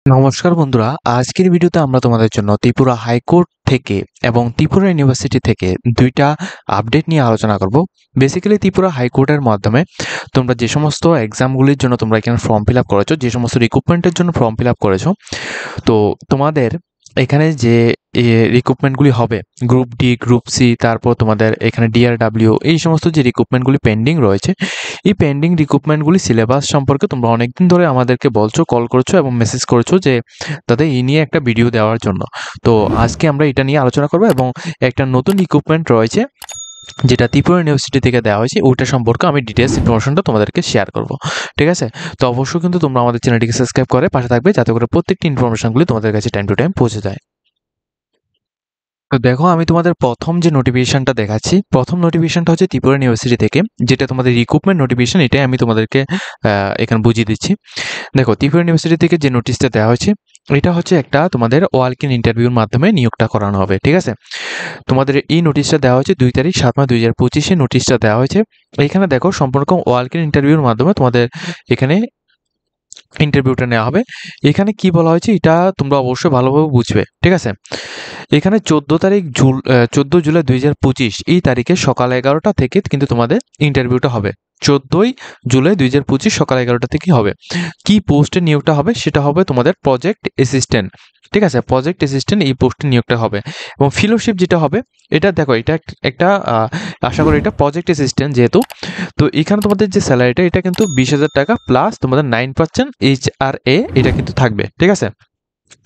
নমস্কার বন্ধুরা, আজকের ভিডিওতে আমরা তোমাদের জন্য ত্রিপুরা হাইকোর্ট থেকে এবং ত্রিপুরা ইউনিভার্সিটি থেকে দুইটা আপডেট নিয়ে আলোচনা করব। বেসিক্যালি ত্রিপুরা হাইকোর্টের মাধ্যমে তোমরা যে সমস্ত এক্সামগুলির জন্য তোমরা এখানে ফর্ম ফিল আপ করেছো, যে সমস্ত রিক্রুটমেন্টের জন্য ফর্ম ফিল আপ করেছো, তো তোমাদের এখানে যে রিক্রুটমেন্টগুলি হবে গ্রুপ ডি, গ্রুপ সি, তারপর তোমাদের এখানে ডিআরডব্লিউ, এই সমস্ত যে রিক্রুটমেন্টগুলি পেন্ডিং রয়েছে, এই পেন্ডিং রিক্রুটমেন্টগুলি সিলেবাস সম্পর্কে তোমরা অনেকদিন ধরে আমাদেরকে বলছো, কল করেছো এবং মেসেজ করেছো যে তাদের এই নিয়ে একটা ভিডিও দেওয়ার জন্য। তো আজকে আমরা এটা নিয়ে আলোচনা করবো এবং একটা নতুন রিক্রুটমেন্ট রয়েছে যেটা ত্রিপুরা ইউনিভার্সিটি থেকে দেওয়া হয়েছে, ওইটা সম্পর্কে আমি ডিটেলস ইনফরমেশনটা তোমাদেরকে শেয়ার করব। ঠিক আছে, তো অবশ্যই কিন্তু তোমরা আমাদের চ্যানেলটিকে সাবস্ক্রাইব করে পাশে থাকবে, যাতে করে প্রত্যেকটি ইনফরমেশনগুলি তোমাদের কাছে টাইম টু টাইম পৌঁছে যায়। তো দেখো, আমি তোমাদের প্রথম যে নোটিফিকেশনটা দেখাচ্ছি, প্রথম নোটিফিকেশনটা হচ্ছে ত্রিপুরা ইউনিভার্সিটি থেকে, যেটা তোমাদের রিক্রুটমেন্ট নোটিফিকেশন। এটাই আমি তোমাদেরকে এখানে বুঝিয়ে দিচ্ছি। দেখো, ত্রিপুরা ইউনিভার্সিটি থেকে যে নোটিশটা দেওয়া হয়েছে, এটা হচ্ছে একটা তোমাদের ওয়ালক ইন ইন্টারভিউর মাধ্যমে নিয়োগটা করানো হবে। ঠিক আছে, তোমাদের এই নোটিশটা দেওয়া হয়েছে 2 তারিখ 7 মাস 2025-এ নোটিশটা দেওয়া হয়েছে। এখানে দেখো, সম্পূর্ণ ওয়ালক ইন ইন্টারভিউর মাধ্যমে তোমাদের এখানে ইন্টারভিউটা নেওয়া হবে। এখানে কি বলা হয়েছে এটা তোমরা অবশ্যই ভালোভাবে বুঝবে। ঠিক আছে, এখানে 14 জুলাই 2025 এই তারিখে সকাল 11টা থেকে কিন্তু তোমাদের ইন্টারভিউটা হবে। 14 জুলাই 2025 সকাল 11টা থেকে হবে। কি পোস্টে নিয়োগটা হবে সেটা হবে তোমাদের প্রজেক্ট অ্যাসিস্ট্যান্ট। ঠিক আছে, প্রজেক্ট অ্যাসিস্ট্যান্ট এই পোস্টে নিয়োগটা হবে। এবং ফেলোশিপ যেটা হবে, এটা দেখো, এটা একটা আশা করি এটা প্রজেক্ট অ্যাসিস্ট্যান্ট যেহেতু, তো এখানে তোমাদের যে স্যালারিটা, এটা কিন্তু 20,000 টাকা প্লাস তোমাদের 9% HRA এটা কিন্তু থাকবে। ঠিক আছে,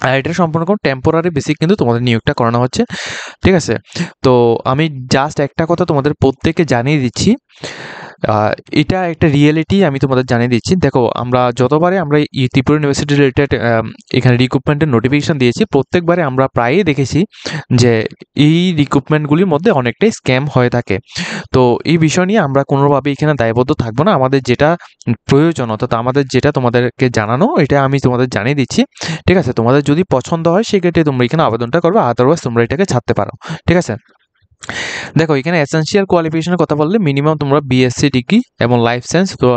আর এটা সম্পূর্ণ কোনো টেম্পোরারি বেসিক কিন্তু তোমাদের নিয়োগটা করানো হচ্ছে। ঠিক আছে, তো আমি জাস্ট একটা কথা তোমাদের প্রত্যেককে জানিয়ে দিচ্ছি, এটা একটা রিয়েলিটি আমি তোমাদের জানিয়ে দিচ্ছি। দেখো, আমরা যতবারে আমরা এই ত্রিপুরা ইউনিভার্সিটি রিলেটেড এখানে রিক্রুটমেন্টের নোটিফিকেশন দিয়েছি, প্রত্যেকবারে আমরা প্রায়ই দেখেছি যে এই রিক্রুটমেন্টগুলির মধ্যে অনেকটাই স্ক্যাম হয়ে থাকে। তো এই বিষয় নিয়ে আমরা কোনোভাবেই এখানে দায়বদ্ধ থাকবো না। আমাদের যেটা প্রয়োজন, অর্থাৎ আমাদের যেটা তোমাদেরকে জানানো, এটা আমি তোমাদের জানিয়ে দিচ্ছি। ঠিক আছে, তোমাদের যদি পছন্দ হয় সেক্ষেত্রে তোমরা এখানে আবেদনটা করবে, আদারওয়াইজ তোমরা এটাকে ছাড়তে পারো। ঠিক আছে, দেখো এখানে এসেনশিয়াল কোয়ালিফিকেশনের কথা বললে মিনিমাম তোমরা বিএসসি ডিগ্রি এবং লাইফ সায়েন্স, তো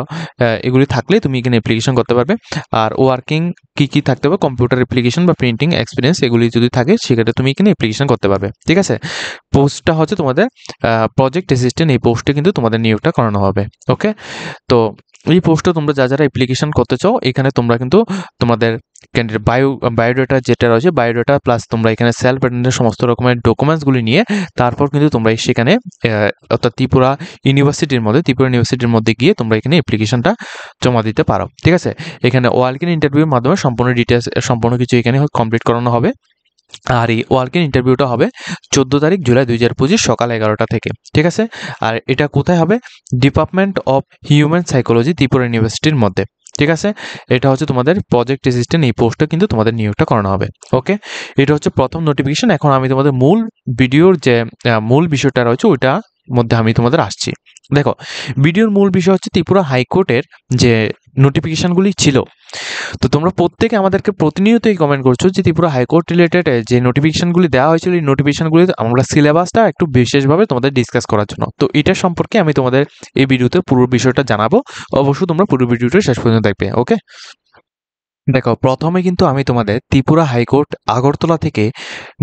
এগুলি থাকলে তুমি এখানে অ্যাপ্লিকেশন করতে পারবে। আর ওয়ার্কিং কি থাকতে হবে, কম্পিউটার অ্যাপ্লিকেশন বা প্রিন্টিং এক্সপিরিয়েন্স এগুলি যদি থাকে সেক্ষেত্রে তুমি এখানে অ্যাপ্লিকেশন করতে পারবে। ঠিক আছে, পোস্টটা হচ্ছে তোমাদের প্রজেক্ট অ্যাসিস্ট্যান্ট, এই পোস্টে কিন্তু তোমাদের নিয়োগটা করানো হবে। ওকে, তো এই পোস্টে তোমরা যারা অ্যাপ্লিকেশন করতে চাও, এখানে তোমরা কিন্তু তোমাদের ক্যান্ডিডেট বায়োডাটা যেটা রয়েছে, বায়োডাটা প্লাস তোমরা এখানে সেলফ অ্যাটেন্ডেন্সের সমস্ত রকমের ডকুমেন্টসগুলি নিয়ে তারপর কিন্তু তোমরা সেখানে অর্থাৎ ত্রিপুরা ইউনিভার্সিটির মধ্যে গিয়ে তোমরা এখানে অ্যাপ্লিকেশনটা জমা দিতে পারো। ঠিক আছে, এখানে ওয়ালক ইন ইন্টারভিউর মাধ্যমে সম্পূর্ণ ডিটেলস সম্পূর্ণ কিছু এখানে কমপ্লিট করানো হবে। আর এই ওয়ালক ইন ইন্টারভিউটা হবে 14 তারিখ জুলাই 2025 সকাল 11টা থেকে। ঠিক আছে, আর এটা কোথায় হবে? Department of human psychology, Tripura ইউনিভার্সিটির মধ্যে। ঠিক আছে, এটা হচ্ছে তোমাদের প্রজেক্ট অ্যাসিস্ট্যান্ট, এই পোস্টে কিন্তু তোমাদের নিয়োগটা করানো হবে। ওকে, এটা হচ্ছে প্রথম নোটিফিকেশন। এখন আমি তোমাদের মূল ভিডিওর যে মূল বিষয়টা রয়েছে ওইটা মধ্যে আমি তোমাদের আসছি। দেখো, ভিডিওর মূল বিষয় হচ্ছে ত্রিপুরা হাইকোর্টের যে নোটিফিকেশনগুলি ছিল। তো তোমরা প্রত্যেকে আমাদেরকে প্রতিনিয়তই কমেন্ট করছো যে ত্রিপুরা হাইকোর্ট রিলেটেড যে নোটিফিকেশনগুলি দেওয়া হয়েছিল, এই নোটিফিকেশনগুলি আমরা সিলেবাসটা একটু বিশেষভাবে তোমাদের ডিসকাস করার জন্য, তো এটা সম্পর্কে আমি তোমাদের এই ভিডিওতে পুরো বিষয়টা জানাবো। অবশ্যই তোমরা পুরো ভিডিওটা শেষ পর্যন্ত দেখবে। ওকে, দেখো, প্রথমে কিন্তু আমি তোমাদের ত্রিপুরা হাইকোর্ট আগরতলা থেকে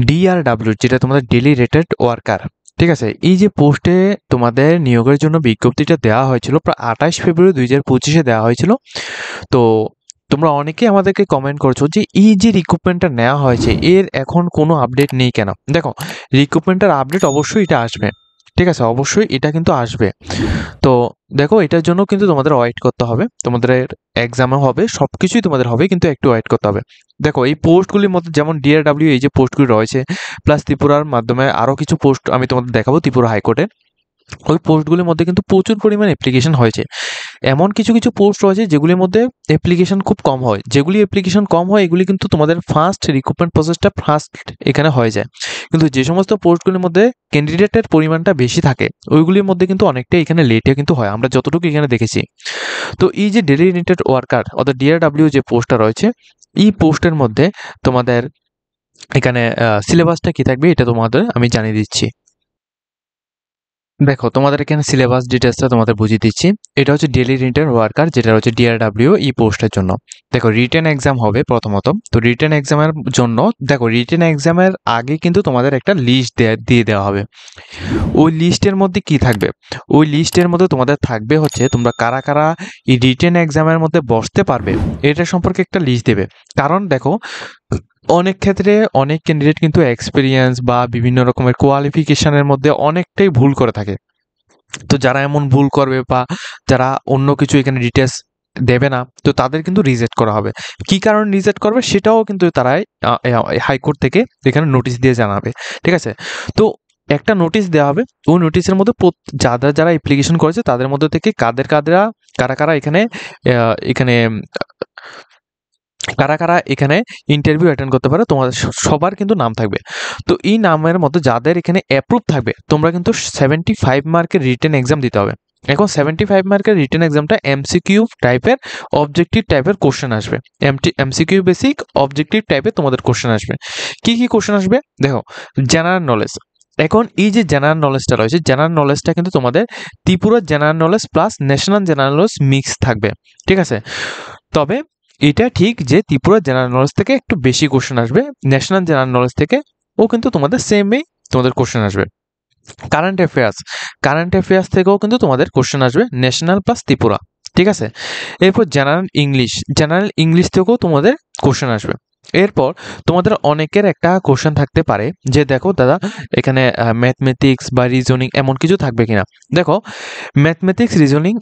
ডিআরডব্লিউ, যেটা তোমাদের ডেলি রেটেড ওয়ার্কার, ঠিক আছে, এই যে পোস্টে তোমাদের নিয়োগের জন্য বিজ্ঞপ্তিটা দেওয়া হয়েছিল প্রায় 28 ফেব্রুয়ারি 2025-এ দেওয়া হয়েছিল। তো তোমরা অনেকেই আমাদেরকে কমেন্ট করছো যে এই যে রিক্রুটমেন্টটা নেওয়া হয়েছে এর এখন কোনো আপডেট নেই কেন? দেখো, রিক্রুটমেন্টের আপডেট অবশ্যই এটা আসবে। ঠিক আছে, অবশ্যই এটা কিন্তু আসবে। তো দেখো, এটার জন্য কিন্তু তোমাদের ওয়েট করতে হবে, তোমাদের এক্সামও হবে, সব কিছুই তোমাদের হবে, কিন্তু একটু ওয়েট করতে হবে। দেখো, এই পোস্টগুলির মধ্যে যেমন ডিআরডব্লিউ এই যে পোস্টগুলি রয়েছে, প্লাস ত্রিপুরার মাধ্যমে আরও কিছু পোস্ট আমি তোমাদের দেখাবো ত্রিপুরা হাইকোর্টে, ওই পোস্টগুলির মধ্যে কিন্তু প্রচুর পরিমাণে অ্যাপ্লিকেশন হয়েছে। এমন কিছু কিছু পোস্ট রয়েছে যেগুলির মধ্যে অ্যাপ্লিকেশন খুব কম হয়, যেগুলি অ্যাপ্লিকেশন কম হয় এগুলি কিন্তু তোমাদের ফার্স্ট রিক্রুটমেন্ট প্রসেসটা ফার্স্ট এখানে হয়ে যায়। কিন্তু যে সমস্ত পোস্টগুলির মধ্যে ক্যান্ডিডেটের পরিমাণটা বেশি থাকে, ওইগুলির মধ্যে কিন্তু অনেকটাই এখানে লেটে কিন্তু হয়, আমরা যতটুকু এখানে দেখেছি। তো এই যে ডেলিগেটেড ওয়ার্কার অর্থাৎ ডিআরডব্লিউ যে পোস্টটা রয়েছে, এই পোস্টের মধ্যে তোমাদের এখানে সিলেবাসটা কি থাকবে এটা তোমাদের আমি জানিয়ে দিচ্ছি। দেখো তোমাদের এখানে সিলেবাস ডিটেলসটা তোমাদের বুঝিয়ে দিচ্ছি। এটা হচ্ছে ডেইলি রিটেন ওয়ার্কার, যেটা হচ্ছে ডিআরডব্লিউ ই পোস্টের জন্য। দেখো রিটেন এক্সাম হবে প্রথমত। তো রিটেন এক্সামের জন্য দেখো রিটেন এক্সামের আগে কিন্তু তোমাদের একটা লিস্ট দিয়ে দেওয়া হবে। ওই লিস্টের মধ্যে কি থাকবে? ওই লিস্টের মধ্যে তোমাদের থাকবে হচ্ছে তোমরা কারা কারা এই রিটেন এক্সামের মধ্যে বসতে পারবে এটা সম্পর্কে একটা লিস্ট দেবে। কারণ দেখো অনেক ক্ষেত্রে অনেক ক্যান্ডিডেট কিন্তু এক্সপিরিয়েন্স বা বিভিন্ন রকমের কোয়ালিফিকেশনের মধ্যে অনেকটাই ভুল করে থাকে। তো যারা এমন ভুল করবে বা যারা অন্য কিছু এখানে ডিটেলস দেবে না, তো তাদের কিন্তু রিজেক্ট করা হবে। কি কারণে রিজেক্ট করবে সেটাও কিন্তু তারাই হাইকোর্ট থেকে এখানে নোটিশ দিয়ে জানাবে। ঠিক আছে? তো একটা নোটিশ দেওয়া হবে। ওই নোটিশের মধ্যে যারা যারা অ্যাপ্লিকেশন করেছে তাদের মধ্যে থেকে কারা কারা এখানে এখানে কারা কারা এখানে ইন্টারভিউ অ্যাটেন্ড করতে পারে তোমাদের সবার কিন্তু নাম থাকবে। তো এই নামের মধ্যে যাদের এখানে অ্যাপ্রুভ থাকবে তোমরা কিন্তু 75 মার্কের রিটেন এক্সাম দিতে হবে। এখন 75 মার্কের রিটেন এক্সামটা এমসিকিউ টাইপের অবজেক্টিভ টাইপের কোশ্চেন আসবে। এমসিকিউ বেসিক অবজেক্টিভ টাইপের তোমাদের কোশ্চেন আসবে। কি কি কোশ্চেন আসবে? দেখো, জেনারেল নলেজ। এখন এই যে জেনারেল নলেজটা রয়েছে, জেনারেল নলেজটা কিন্তু তোমাদের ত্রিপুরার general knowledge plus national general knowledge mix থাকবে। ঠিক আছে? তবে এটা ঠিক যে ত্রিপুরা জেনারেল নলেজ থেকে একটু বেশি কোশ্চেন আসবে, ন্যাশনাল জেনারেল নলেজ থেকে ও কিন্তু তোমাদের সেমই তোমাদের কোশ্চেন আসবে। কারেন্ট অ্যাফেয়ার্স থেকেও কিন্তু তোমাদের কোশ্চেন আসবে, ন্যাশনাল প্লাস ত্রিপুরা। ঠিক আছে? এরপর জেনারেল ইংলিশ থেকেও তোমাদের কোশ্চেন আসবে। এরপর তোমাদের অনেকের একটা কোশ্চেন থাকতে পারে যে দেখো দাদা এখানে ম্যাথমেটিক্স বা রিজনিং এমন কিছু থাকবে কিনা। দেখো ম্যাথমেটিক্স রিজনিং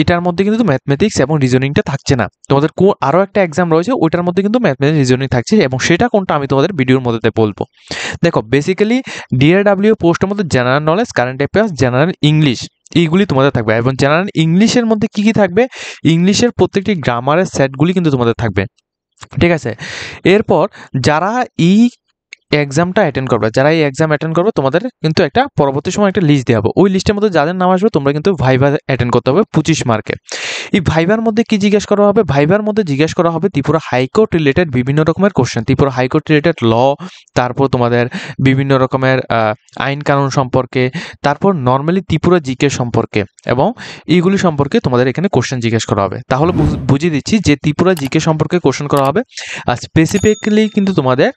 এটার মধ্যে কিন্তু ম্যাথমেটিক্স এবং রিজনিংটা থাকছে না। তোমাদের আরও একটা এক্সাম রয়েছে ওইটার মধ্যে কিন্তু ম্যাথমেটিক্স রিজনিং থাকছে, এবং সেটা কোনটা আমি তোমাদের ভিডিওর মধ্যে বলবো। দেখো বেসিক্যালি ডিআরডব্লিউ পোস্টের মধ্যে general knowledge, current affairs, general English এইগুলি তোমাদের থাকবে। এবং জেনারেল ইংলিশের মধ্যে কি কি থাকবে? ইংলিশের প্রত্যেকটি গ্রামারের সেটগুলি কিন্তু তোমাদের থাকবে। ঠিক আছে? এরপর যারা এই এক্সামটা অ্যাটেন্ড করবে, যারা এই এক্সাম অ্যাটেন্ড করবে তোমাদের কিন্তু একটা পরবর্তী সময় একটা লিস্ট দেওয়া হবে। ওই লিস্টের মধ্যে যাদের নাম আসবে তোমরা কিন্তু ভাইভা অ্যাটেন্ড করতে হবে 25 মার্কে। এই ভাইভার মধ্যে কি জিজ্ঞেস করা হবে? ভাইভার মধ্যে জিজ্ঞেস করা হবে ত্রিপুরা হাইকোর্ট রিলেটেড বিভিন্ন রকমের কোশ্চেন, ত্রিপুরা হাইকোর্ট রিলেটেড ল, তারপর তোমাদের বিভিন্ন রকমের আইন কানুন সম্পর্কে, তারপর নর্মালি ত্রিপুরা জিকে সম্পর্কে, এবং এইগুলি সম্পর্কে তোমাদের এখানে কোশ্চেন জিজ্ঞেস করা হবে। তাহলে বুঝিয়ে দিচ্ছি যে ত্রিপুরা জিকে সম্পর্কে কোশ্চেন করা হবে। আর স্পেসিফিকলি কিন্তু তোমাদের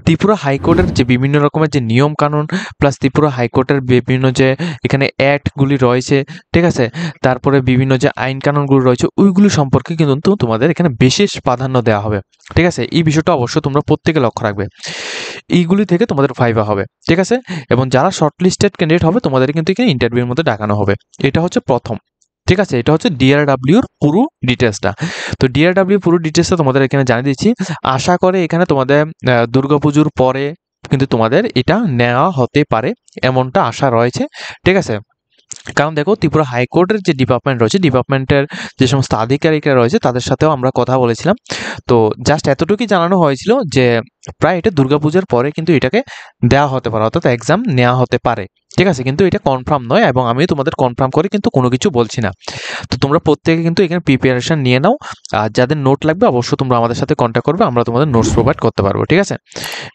ত্রিপুরা হাইকোর্টের যে বিভিন্ন রকমের যে নিয়ম কানুন প্লাস ত্রিপুরা হাইকোর্টের বিভিন্ন যে এখানে অ্যাক্টগুলি রয়েছে, ঠিক আছে, তারপরে বিভিন্ন যে আইন কানুনগুলো রয়েছে ওইগুলি সম্পর্কে কিন্তু তোমাদের এখানে বিশেষ প্রাধান্য দেওয়া হবে। ঠিক আছে? এই বিষয়টা অবশ্যই তোমরা প্রত্যেকে লক্ষ্য রাখবে। এইগুলি থেকে তোমাদের ভাইভা হবে। ঠিক আছে? এবং যারা শর্টলিস্টেড ক্যান্ডিডেট হবে তোমাদের কিন্তু এখানে ইন্টারভিউর মধ্যে ডাকানো হবে। এটা হচ্ছে প্রথম। ঠিক আছে? এটা হচ্ছে ডিআরডব্লিউর পুরো ডিটেলসটা। তো ডিআরডব্লিউ পুরো ডিটেলসটা তোমাদের এখানে জানিয়ে দিচ্ছি। আশা করে এখানে তোমাদের দুর্গাপুজোর পরে কিন্তু তোমাদের এটা নেওয়া হতে পারে, এমনটা আশা রয়েছে। ঠিক আছে? কারণ দেখো ত্রিপুরা হাইকোর্টের যে ডিপার্টমেন্ট রয়েছে, ডিপার্টমেন্টের যে সমস্ত আধিকারিকরা রয়েছে তাদের সাথেও আমরা কথা বলেছিলাম। তো জাস্ট এতটুকুই জানানো হয়েছিল যে প্রায় এটা দুর্গাপূজার পরে কিন্তু এটাকে দেওয়া হতে পারে, অর্থাৎ এক্সাম নেওয়া হতে পারে। ঠিক আছে? কিন্তু এটা কনফার্ম নয়, এবং আমি তোমাদের কনফার্ম করে কিন্তু কোনো কিছু বলছি না। তো তোমরা প্রত্যেকে কিন্তু এখানে প্রিপারেশন নিয়ে নাও। আর যাদের নোট লাগবে অবশ্যই তোমরা আমাদের সাথে কন্ট্যাক্ট করবে, আমরা তোমাদের নোটস প্রোভাইড করতে পারবো। ঠিক আছে?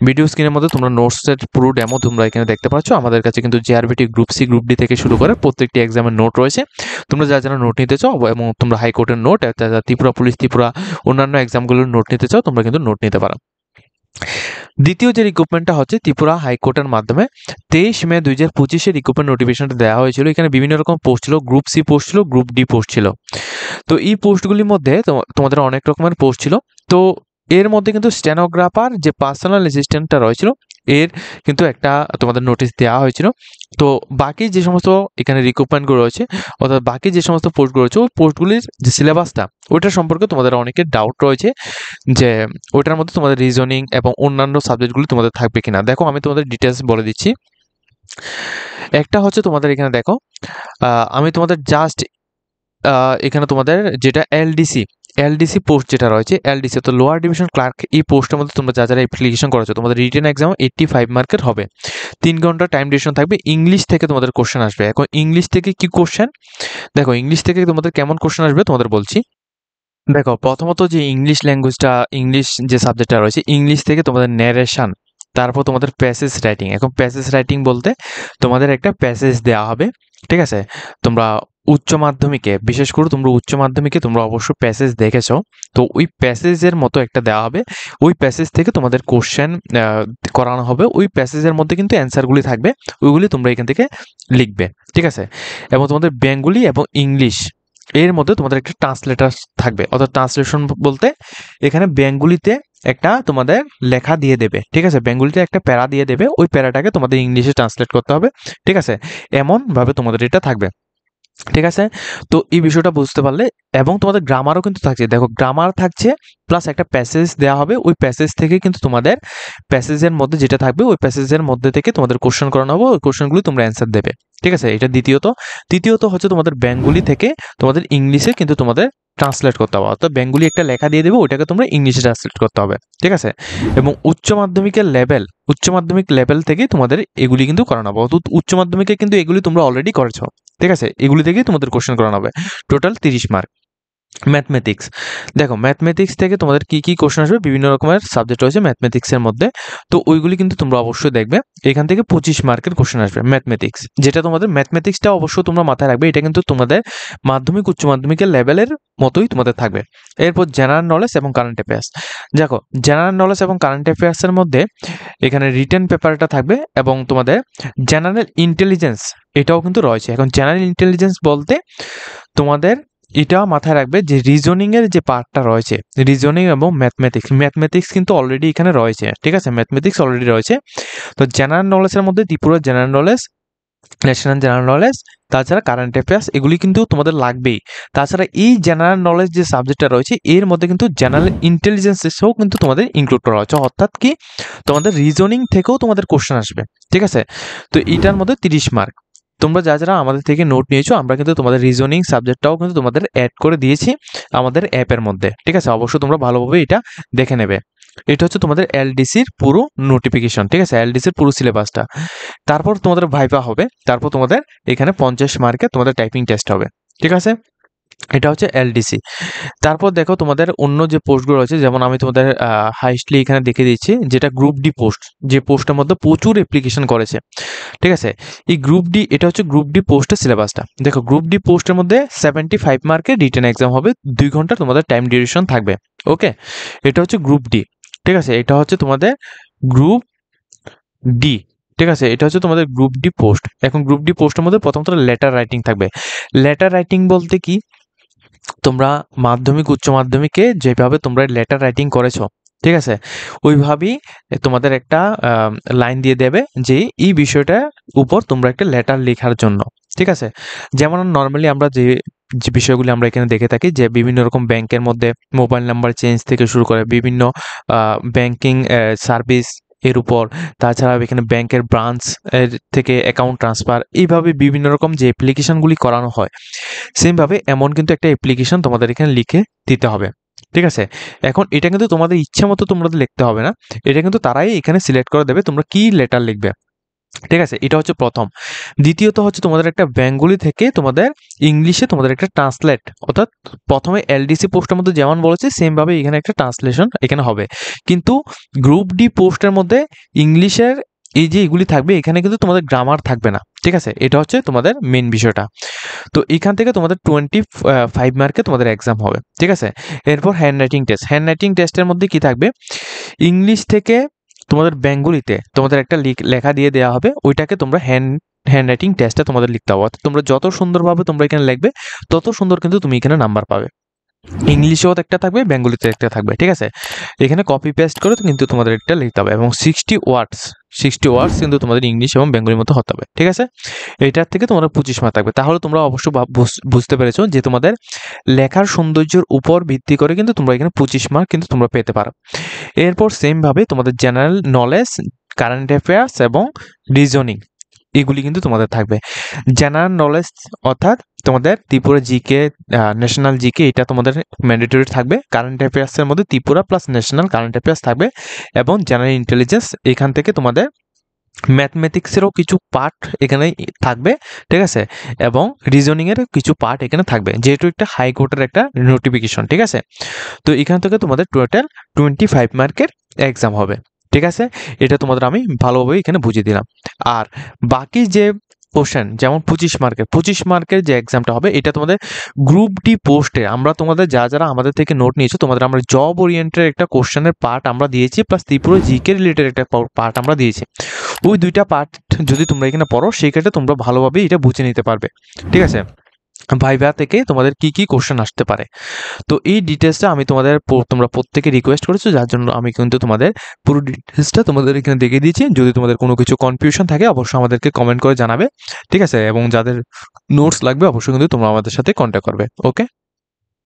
ভিডিও স্ক্রিনের মধ্যে তোমরা নোটসের পুরো ডেমো তোমরা এখানে দেখতে পাচ্ছ। আমাদের কাছে কিন্তু JRBT group C group D থেকে শুরু করে প্রত্যেকটি এক্সামের নোট রয়েছে। তোমরা যারা নোট নিতে চাও এবং তোমরা হাইকোর্টের নোট, ত্রিপুরা পুলিশ, ত্রিপুরা অন্যান্য এক্সামগুলোর নোট নিতে চাও তোমরা কিন্তু নোট নিতে পারো। দ্বিতীয় যে রিক্রুটমেন্টটা হচ্ছে ত্রিপুরা হাইকোর্টের মাধ্যমে 23 মে 2025 রিক্রুটমেন্ট নোটিফিকেশনটা দেওয়া হয়েছিল। এখানে বিভিন্ন রকম পোস্ট ছিল, গ্রুপ সি পোস্ট ছিল, গ্রুপ ডি পোস্ট ছিল। তো এই পোস্টগুলির মধ্যে তোমাদের অনেক রকমের পোস্ট ছিল। তো এর মধ্যে কিন্তু স্টেনোগ্রাফার যে পার্সোনাল অ্যাসিস্ট্যান্টটা রয়েছিল এর কিন্তু একটা তোমাদের নোটিশ দেওয়া হয়েছিল। তো বাকি যে সমস্ত এখানে রিক্রুটমেন্টগুলো রয়েছে, অর্থাৎ বাকি যে সমস্ত পোস্টগুলো রয়েছে ওই পোস্টগুলির যে সিলেবাসটা ওইটার সম্পর্কে তোমাদের অনেকের ডাউট রয়েছে যে ওইটার মধ্যে তোমাদের রিজনিং এবং অন্যান্য সাবজেক্টগুলি তোমাদের থাকবে কিনা। দেখো আমি তোমাদের ডিটেলস বলে দিচ্ছি। একটা হচ্ছে তোমাদের এখানে দেখো, আমি তোমাদের জাস্ট এখানে তোমাদের যেটা এলডিসি পোস্ট যেটা রয়েছে, এলডিসি তো লোয়ার ডিভিশন ক্লার্ক, এই পোস্টের মধ্যে তোমরা যারা অ্যাপ্লিকেশন করেছো তোমাদের রিটেন এক্সাম 85 মার্কের হবে। 3 ঘন্টা টাইম ডিউরেশন থাকবে। ইংলিশ থেকে তোমাদের কোশ্চেন আসবে। এখন ইংলিশ থেকে কি কোশ্চেন? দেখো ইংলিশ থেকে তোমাদের কেমন কোশ্চেন আসবে তোমাদের বলছি। দেখো প্রথমত যে ইংলিশ ল্যাঙ্গুয়েজটা, ইংলিশ যে সাবজেক্টটা রয়েছে ইংলিশ থেকে তোমাদের ন্যারেশন, তারপর তোমাদের প্যাসেজ রাইটিং। এখন প্যাসেজ রাইটিং বলতে তোমাদের একটা প্যাসেজ দেওয়া হবে, ঠিক আছে? তোমরা উচ্চ মাধ্যমিকে, বিশেষ করে তোমরা উচ্চ মাধ্যমিকে তোমরা অবশ্য প্যাসেজ দেখেছো, তো ওই প্যাসেজের মতো একটা দেওয়া হবে। ওই প্যাসেজ থেকে তোমাদের কোশ্চেন করানো হবে। ওই প্যাসেজের মধ্যে কিন্তু অ্যান্সারগুলি থাকবে, ওইগুলি তোমরা এখান থেকে লিখবে, ঠিক আছে? এবং তোমাদের বেঙ্গলি এবং ইংলিশ এর মধ্যে তোমাদের একটা ট্রান্সলেটার থাকবে, অর্থাৎ ট্রান্সলেশন বলতে এখানে বেঙ্গলিতে একটা তোমাদের লেখা দিয়ে দেবে, ঠিক আছে? বেঙ্গলিতে একটা প্যারা দিয়ে দেবে, ওই প্যারাটাকে তোমাদের ইংলিশে ট্রান্সলেট করতে হবে, ঠিক আছে? এমনভাবে তোমাদের এটা থাকবে, ঠিক আছে? তো এই বিষয়টা বুঝতে পারলে, এবং তোমাদের গ্রামারও কিন্তু থাকছে, দেখো গ্রামার থাকছে প্লাস একটা প্যাসেজ দেওয়া হবে। ওই প্যাসেজ থেকে কিন্তু তোমাদের প্যাসেজের মধ্যে যেটা থাকবে ওই প্যাসেজের মধ্যে থেকে তোমাদের কোশ্চেন করানো হবে, ওই কোশ্চেনগুলি তোমরা অ্যান্সার দেবে, ঠিক আছে? এটা দ্বিতীয়ত। তৃতীয়ত হচ্ছে তোমাদের বেঙ্গলি থেকে তোমাদের ইংলিশে কিন্তু তোমাদের ট্রান্সলেট করতে হবে, অর্থাৎ বেঙ্গলি একটা লেখা দিয়ে দেবে, ওইটাকে তোমরা ইংলিশে ট্রান্সলেট করতে হবে, ঠিক আছে? এবং উচ্চ মাধ্যমিক লেভেল থেকে তোমাদের এগুলি কিন্তু করানো হবে, অর্থাৎ উচ্চ মাধ্যমিকে কিন্তু এগুলি তোমরা অলরেডি করেছো, ঠিক আছে? এগুলি থেকেই তোমাদের কোশ্চেন করানো হবে। Total 30 mark. ম্যাথমেটিক্স, দেখো ম্যাথমেটিক্স থেকে তোমাদের কি কি কোশ্চেন আসবে, বিভিন্ন রকমের সাবজেক্ট রয়েছে ম্যাথমেটিক্সের মধ্যে, তো ওইগুলি কিন্তু তোমরা অবশ্যই দেখবে। এখান থেকে 25 মার্কের কোশ্চেন আসবে ম্যাথমেটিক্স, যেটা তোমাদের ম্যাথমেটিক্সটা অবশ্যই তোমরা মাথায় রাখবে, এটা কিন্তু তোমাদের মাধ্যমিক উচ্চ মাধ্যমিকের লেভেলের মতোই তোমাদের থাকবে। এরপর জেনারেল নলেজ এবং কারেন্ট অ্যাফেয়ার্স। দেখো জেনারেল নলেজ এবং কারেন্ট অ্যাফেয়ার্সের মধ্যে এখানে রিটেন পেপারটা থাকবে, এবং তোমাদের জেনারেল ইন্টেলিজেন্স এটাও কিন্তু রয়েছে। এখন জেনারেল ইন্টেলিজেন্স বলতে তোমাদের এটা মাথায় রাখবে যে রিজনিংয়ের যে পার্টটা রয়েছে, রিজনিং এবং ম্যাথমেটিক্স কিন্তু অলরেডি এখানে রয়েছে, ঠিক আছে? ম্যাথমেটিক্স অলরেডি রয়েছে। তো জেনারেল নলেজের মধ্যে Tripura general knowledge, national general knowledge, তাছাড়া কারেন্ট অ্যাফেয়ার্স, এগুলি কিন্তু তোমাদের লাগবেই। তাছাড়া এই জেনারেল নলেজ যে সাবজেক্টটা রয়েছে এর মধ্যে কিন্তু জেনারেল ইন্টেলিজেন্সেও কিন্তু তোমাদের ইনক্লুড করা হচ্ছে, অর্থাৎ কি তোমাদের রিজনিং থেকেও তোমাদের কোশ্চেন আসবে, ঠিক আছে? তো এইটার মধ্যে 30 মার্ক। তোমরা যারা আমাদের থেকে নোট নিয়েছো, আমরা কিন্তু তোমাদের রিজনিং সাবজেক্টটাও কিন্তু তোমাদের অ্যাড করে দিয়েছি আমাদের অ্যাপের মধ্যে, ঠিক আছে? অবশ্যই তোমরা ভালোভাবে এটা দেখে নেবে। এটা হচ্ছে তোমাদের এলডিসির পুরো নোটিফিকেশন, ঠিক আছে? এলডিসির পুরো সিলেবাসটা। তারপর তোমাদের ভাইভা হবে, তারপর তোমাদের এখানে 50 মার্কে তোমাদের টাইপিং টেস্ট হবে, ঠিক আছে? এটা হচ্ছে এলডিসি। তারপর দেখো তোমাদের অন্য যে পোস্টগুলো রয়েছে, যেমন আমি তোমাদের হাইস্টলি এখানে দেখে দিচ্ছি, যেটা গ্রুপ ডি পোস্ট, যে পোস্টের মধ্যে প্রচুর অ্যাপ্লিকেশন করেছে, ঠিক আছে? এই গ্রুপ ডি, এটা হচ্ছে গ্রুপ ডি পোস্টের সিলেবাসটা। দেখো গ্রুপ ডি পোস্টের মধ্যে 75 মার্কের রিটেন এক্সাম হবে, 2 ঘন্টা তোমাদের টাইম ডিউরেশন থাকবে, ওকে? এটা হচ্ছে গ্রুপ ডি, ঠিক আছে? এটা হচ্ছে তোমাদের গ্রুপ ডি, ঠিক আছে? এটা হচ্ছে তোমাদের গ্রুপ ডি পোস্ট। এখন গ্রুপ ডি পোস্টের মধ্যে প্রথমত লেটার রাইটিং থাকবে। লেটার রাইটিং বলতে কি, তোমরা মাধ্যমিক উচ্চ মাধ্যমিকে যেভাবে তোমরা লেটার রাইটিং করেছো, ঠিক আছে? ওইভাবেই তোমাদের একটা লাইন দিয়ে দেবে যে এই বিষয়টার উপর তোমরা একটা লেটার লেখার জন্য, ঠিক আছে? যেমন নর্মালি আমরা যে যে বিষয়গুলি আমরা এখানে দেখে থাকি, যে বিভিন্ন রকম ব্যাংকের মধ্যে মোবাইল নাম্বার চেঞ্জ থেকে শুরু করে বিভিন্ন ব্যাংকিং সার্ভিস এর উপর, তাছাড়া এখানে ব্যাংকের ব্রাঞ্চ এর থেকে অ্যাকাউন্ট ট্রান্সফার, এইভাবে বিভিন্ন রকম যে অ্যাপ্লিকেশনগুলি করানো হয়, সেমভাবে এমন কিন্তু একটা অ্যাপ্লিকেশন তোমাদের এখানে লিখে দিতে হবে, ঠিক আছে? এখন এটা কিন্তু তোমাদের ইচ্ছা মতো তোমরা লিখতে হবে না, এটা কিন্তু তারাই এখানে সিলেক্ট করে দেবে তোমরা কি লেটার লিখবে, ঠিক আছে? এটা হচ্ছে প্রথম। দ্বিতীয়ত হচ্ছে তোমাদের একটা বেঙ্গলি থেকে তোমাদের ইংলিশে তোমাদের একটা ট্রান্সলেট, অর্থাৎ প্রথমে এলডিসি পোস্টের মধ্যে যেমন বলেছে সেমভাবে এখানে একটা ট্রান্সলেশন এখানে হবে, কিন্তু গ্রুপ ডি পোস্টের মধ্যে ইংলিশের এই যে এগুলি থাকবে, এখানে কিন্তু তোমাদের গ্রামার থাকবে না, ঠিক আছে? এটা হচ্ছে তোমাদের মেন বিষয়টা। তো এখান থেকে তোমাদের 25 মার্কে তোমাদের এক্সাম হবে, ঠিক আছে? এরপর হ্যান্ড রাইটিং টেস্টের মধ্যে কি থাকবে, ইংলিশ থেকে তোমাদের বেঙ্গলিতে তোমাদের একটা লেখা দিয়ে দেওয়া হবে, ওইটাকে তোমরা হ্যান্ড রাইটিং টেস্টে তোমাদের লিখতে হবে, অর্থাৎ তোমরা যত সুন্দরভাবে তোমরা এখানে লিখবে তত সুন্দর কিন্তু তুমি এখানে নাম্বার পাবে। ইংলিশেও একটা থাকবে, বেঙ্গলিতে একটা থাকবে, ঠিক আছে? এখানে কপি পেস্ট করে কিন্তু তোমাদের একটা লিখতে হবে, এবং 60 ওয়ার্ডস কিন্তু তোমাদের ইংলিশ এবং বেঙ্গলির মতো হতে হবে, ঠিক আছে? এটার থেকে তোমাদের 25 মার্ক থাকবে। তাহলে তোমরা অবশ্যই বুঝতে পেরেছো যে তোমাদের লেখার সৌন্দর্যের উপর ভিত্তি করে কিন্তু তোমরা এখানে 25 মার্ক কিন্তু তোমরা পেতে পারো। এরপর সেমভাবে তোমাদের জেনারেল নলেজ, কারেন্ট অ্যাফেয়ার্স এবং রিজনিং, এগুলি কিন্তু তোমাদের থাকবে। জেনারেল নলেজ অর্থাৎ তোমাদের ত্রিপুরা জিকে, ন্যাশনাল জিকে, এটা তোমাদের ম্যান্ডেটরি থাকবে। কারেন্ট অ্যাফেয়ার্সের মধ্যে Tripura plus national current affairs থাকবে, এবং জেনারেল ইন্টেলিজেন্স এখান থেকে তোমাদের ম্যাথমেটিক্সেরও কিছু পার্ট এখানে থাকবে, ঠিক আছে? এবং রিজনিংয়ের কিছু পার্ট এখানে থাকবে, যেহেতু একটা হাইকোর্টের একটা নোটিফিকেশন, ঠিক আছে? তো এখান থেকে তোমাদের টোটাল 25 মার্কের এক্সাম হবে, ঠিক ঠিক আছে, এটা তোমাদের আমি ভালোভাবে এখানে বুঝিয়ে দিলাম। আর বাকি যে কোশ্চেন যেমন 25 মার্কের যে এক্সামটা হবে এটা তোমাদের গ্রুপ ডি পোস্টে আমরা তোমাদের যারা আমাদের থেকে নোট নিয়েছো তোমাদের আমরা জব ওরিয়েন্টেড একটা কোশ্চেনের পার্ট আমরা দিয়েছি, প্লাস ত্রিপুরা জিকে রিলেটেড একটা পার্ট আমরা দিয়েছি। ওই দুইটা পার্ট যদি তোমরা এখানে পড়ো সেই ক্ষেত্রে তোমরা ভালোভাবে এটা বুঝে নিতে পারবে। ঠিক আছে, ভাইভা থেকে তোমাদের কি কি কোশ্চেন আসতে পারে। তো এই ডিটেলসটা আমি তোমাদের তোমরা প্রত্যেকে রিকোয়েস্ট করেছো, যার জন্য আমি কিন্তু তোমাদের পুরো ডিটেলসটা তোমাদের এখানে দেখিয়ে দিয়েছি। যদি তোমাদের কোনো কিছু কনফিউশন থাকে অবশ্যই আমাদেরকে কমেন্ট করে জানাবে। ঠিক আছে, এবং যাদের নোটস লাগবে অবশ্যই কিন্তু তোমরা আমাদের সাথে কন্ট্যাক্ট করবে। ওকে।